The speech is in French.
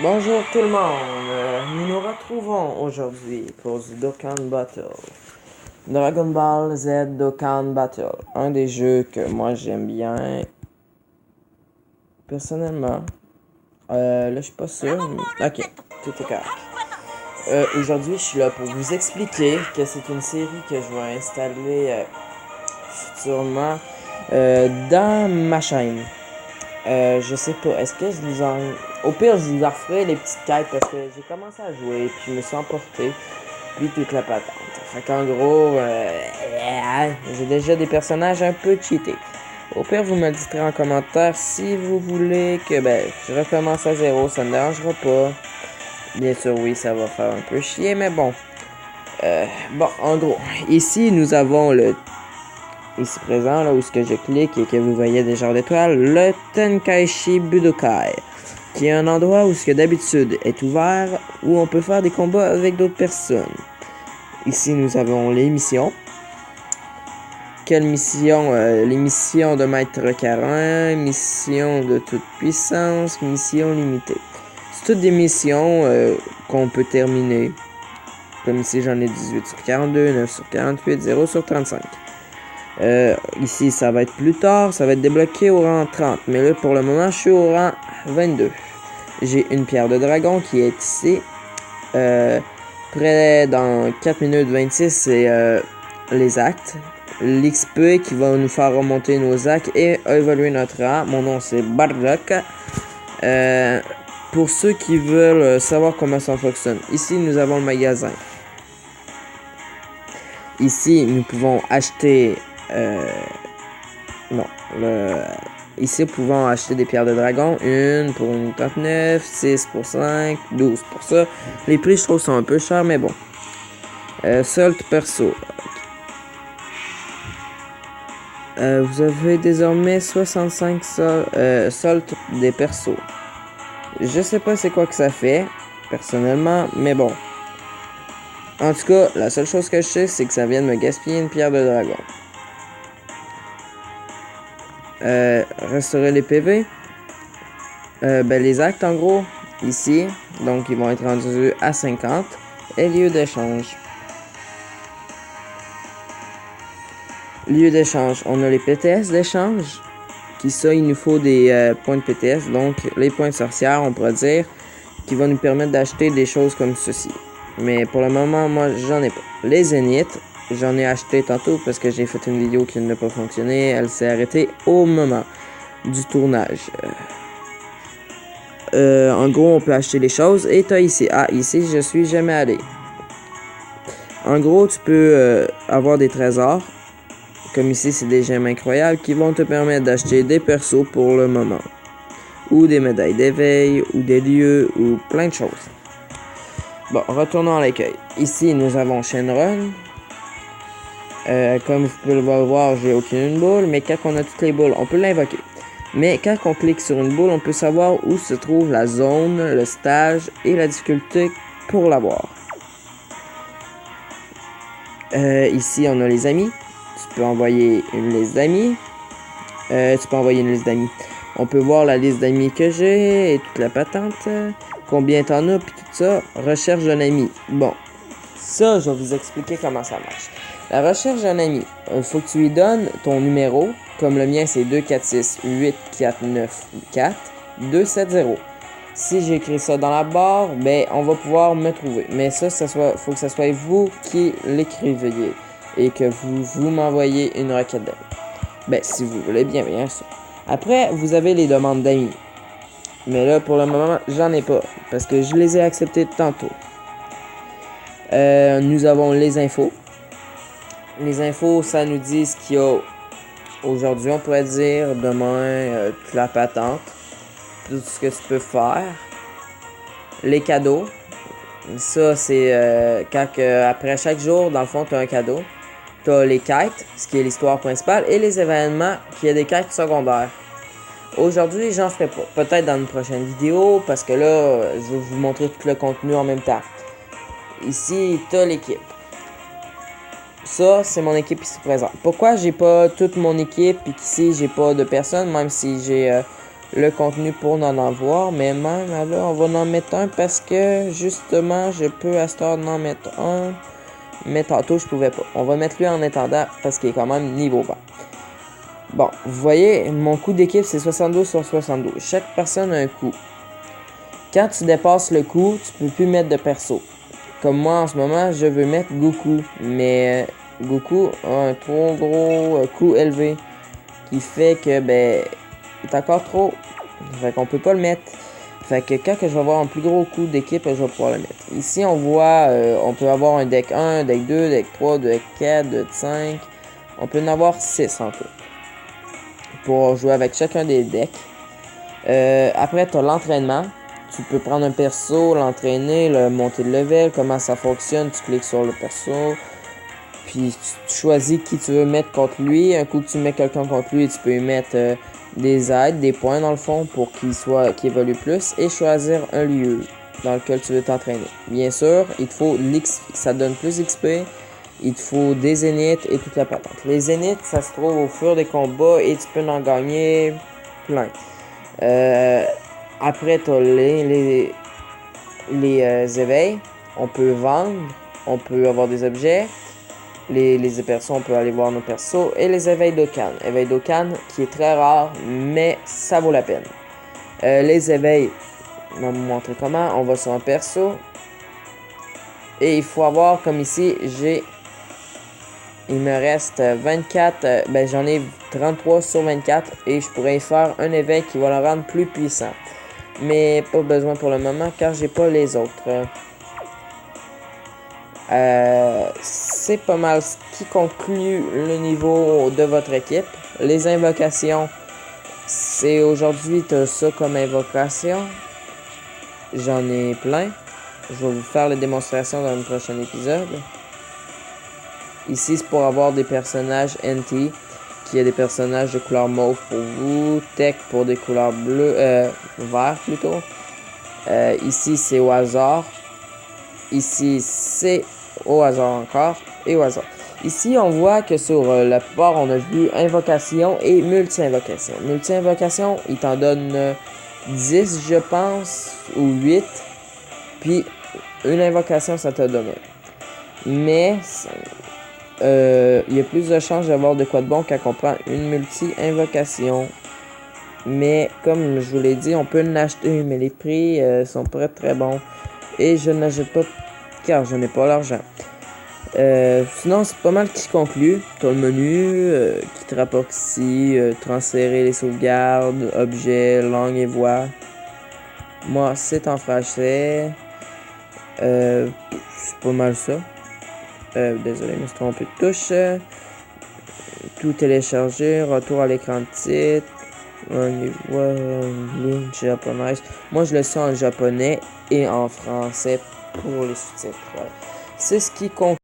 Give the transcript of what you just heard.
Bonjour tout le monde, nous nous retrouvons aujourd'hui pour du Dokkan Battle. Dragon Ball Z Dokkan Battle, un des jeux que moi j'aime bien. Personnellement, là je suis pas sûr, mais... ok, tout est correct. Aujourd'hui je suis là pour vous expliquer que c'est une série que je vais installer futurement dans ma chaîne. Je sais pas, est-ce que je vous en... Au pire, je vous en referai les petites quêtes parce que j'ai commencé à jouer, puis je me suis emporté, puis toute la patente. Fait qu'en gros, j'ai déjà des personnages un peu cheatés. Au pire, vous me le direz en commentaire si vous voulez que je recommence à zéro, ça ne me dérangera pas. Bien sûr, oui, ça va faire un peu chier, mais bon. Bon, en gros, ici, nous avons le... Ici présent, là où ce que je clique et que vous voyez des genres d'étoiles, le Tenkaichi Budokai, qui est un endroit où ce que d'habitude est ouvert, où on peut faire des combats avec d'autres personnes. Ici, nous avons les missions. Quelle mission? Les missions de Maître Carin, mission de toute puissance, mission limitée. C'est toutes des missions qu'on peut terminer. Comme ici, j'en ai 18 sur 42, 9 sur 48, 0 sur 35. Ici, ça va être plus tard, ça va être débloqué au rang 30. Mais là, pour le moment, je suis au rang 22. J'ai une pierre de dragon qui est ici. Près dans 4 minutes 26, c'est les actes. L'XP qui va nous faire remonter nos actes et évoluer notre rang. Mon nom, c'est Bardock. Pour ceux qui veulent savoir comment ça fonctionne, ici, nous avons le magasin. Ici, nous pouvons acheter... Ici, nous pouvons acheter des pierres de dragon. Une pour une 39, 6 pour 5, 12 pour ça. Les prix, je trouve, sont un peu chers, mais bon. Solde perso. Vous avez désormais 65 soldes des persos. Je sais pas c'est quoi que ça fait, personnellement, mais bon. En tout cas, la seule chose que je sais, c'est que ça vient de me gaspiller une pierre de dragon. Restaurer les PV. Les actes, en gros, ici. Donc, ils vont être rendus à 50. Et lieu d'échange. Lieu d'échange. On a les PTS d'échange. Qui ça, il nous faut des points de PTS. Donc, les points de sorcière, on pourrait dire. Qui vont nous permettre d'acheter des choses comme ceci. Mais pour le moment, moi, j'en ai pas. Les zéniths. J'en ai acheté tantôt parce que j'ai fait une vidéo qui n'a pas fonctionné. Elle s'est arrêtée au moment du tournage. En gros, on peut acheter les choses. Et t'as ici. Ah, ici, je suis jamais allé. En gros, tu peux avoir des trésors. Comme ici, c'est des gemmes incroyables qui vont te permettre d'acheter des persos pour le moment. Ou des médailles d'éveil, ou des lieux, ou plein de choses. Bon, retournons à l'accueil. Ici, nous avons Shenron. Comme vous pouvez le voir, j'ai aucune boule, mais quand on a toutes les boules, on peut l'invoquer. Mais quand on clique sur une boule, on peut savoir où se trouve la zone, le stage et la difficulté pour l'avoir. Ici, on a les amis. Tu peux envoyer une liste d'amis. On peut voir la liste d'amis que j'ai et toute la patente. Combien t'en as, puis tout ça. Recherche d'un ami. Bon, ça, je vais vous expliquer comment ça marche. La recherche d'un ami, il faut que tu lui donnes ton numéro. Comme le mien, c'est 246-849-4-270. Si j'écris ça dans la barre, on va pouvoir me trouver. Mais ça, faut que ce soit vous qui l'écriviez et que vous m'envoyez une requête d'amis. Si vous voulez bien sûr. Après, vous avez les demandes d'amis. Mais là, pour le moment, j'en ai pas parce que je les ai acceptées tantôt. Nous avons les infos. Les infos, ça nous dit ce qu'il y a aujourd'hui, on pourrait dire. Demain, toute la patente. Tout ce que tu peux faire. Les cadeaux. Ça, c'est après chaque jour, dans le fond, tu as un cadeau. Tu as les quêtes, ce qui est l'histoire principale. Et les événements, qui est des quêtes secondaires. Aujourd'hui, j'en ferai pas. Peut-être dans une prochaine vidéo, parce que là, je vais vous montrer tout le contenu en même temps. Ici, tu as l'équipe. Ça, c'est mon équipe ici présente. Pourquoi j'ai pas toute mon équipe et qu'ici, j'ai pas de personne, même si j'ai le contenu pour en voir, mais même là, on va en mettre un parce que justement, je peux à cette heure en mettre un, mais tantôt, je pouvais pas. On va mettre lui en attendant parce qu'il est quand même niveau 20. Bon, vous voyez, mon coup d'équipe, c'est 72 sur 72. Chaque personne a un coup. Quand tu dépasses le coup, tu peux plus mettre de perso. Comme moi, en ce moment, je veux mettre Goku, mais Goku a un trop gros coup élevé qui fait que, ben, il est encore trop. Fait qu'on peut pas le mettre. Fait que quand que je vais avoir un plus gros coup d'équipe, je vais pouvoir le mettre. Ici, on voit, on peut avoir un deck 1, un deck 2, deck 3, deck 4, deck 5. On peut en avoir 6 en tout. Pour jouer avec chacun des decks. Après, tu as l'entraînement. Tu peux prendre un perso, l'entraîner, le monter de level, comment ça fonctionne. Tu cliques sur le perso. Puis tu choisis qui tu veux mettre contre lui. Un coup que tu mets quelqu'un contre lui, tu peux lui mettre des aides, des points dans le fond pour qu'il évolue plus. Et choisir un lieu dans lequel tu veux t'entraîner. Bien sûr, il te faut ça donne plus d'XP. Il te faut des zéniths et toute la patente. Les zéniths, ça se trouve au fur des combats et tu peux en gagner plein. Après, tu as les éveils. On peut vendre. On peut avoir des objets. Les persos, on peut aller voir nos persos. Et les éveils d'Okan. Éveil d'Okan qui est très rare, mais ça vaut la peine. Les éveils, on va vous montrer comment. On va sur un perso. Et il faut avoir, comme ici, il me reste 24, j'en ai 33 sur 24 et je pourrais faire un éveil qui va le rendre plus puissant. Mais pas besoin pour le moment car j'ai pas les autres. C'est pas mal ce qui conclut le niveau de votre équipe. Les invocations, c'est aujourd'hui tu as ça comme invocation. J'en ai plein. Je vais vous faire les démonstrations dans le prochain épisode. Ici, c'est pour avoir des personnages NT, qui a des personnages de couleur mauve pour vous, Tech pour des couleurs bleues, vert plutôt. Ici, c'est au hasard. Ici, c'est au hasard encore, et au hasard. Ici, on voit que sur la plupart, on a vu invocation et multi-invocation. Multi-invocation, il t'en donne 10, je pense, ou 8. Puis, une invocation, ça te donne 1. Mais... il y a plus de chances d'avoir de quoi de bon quand on prend une multi-invocation. Mais comme je vous l'ai dit, on peut l'acheter, mais les prix sont pas très bons. Et je n'achète pas car je n'ai pas l'argent. Sinon, c'est pas mal qui conclut. Tu as le menu qui te rapporte ici, transférer les sauvegardes, objets, langue et voix. Moi, c'est en français. C'est pas mal ça. Désolé, je me suis trompé de touche. Tout télécharger, retour à l'écran de titre. Ligne japonaise. Moi, je le sens en japonais et en français pour les sous-titres. Voilà. C'est ce qui compte.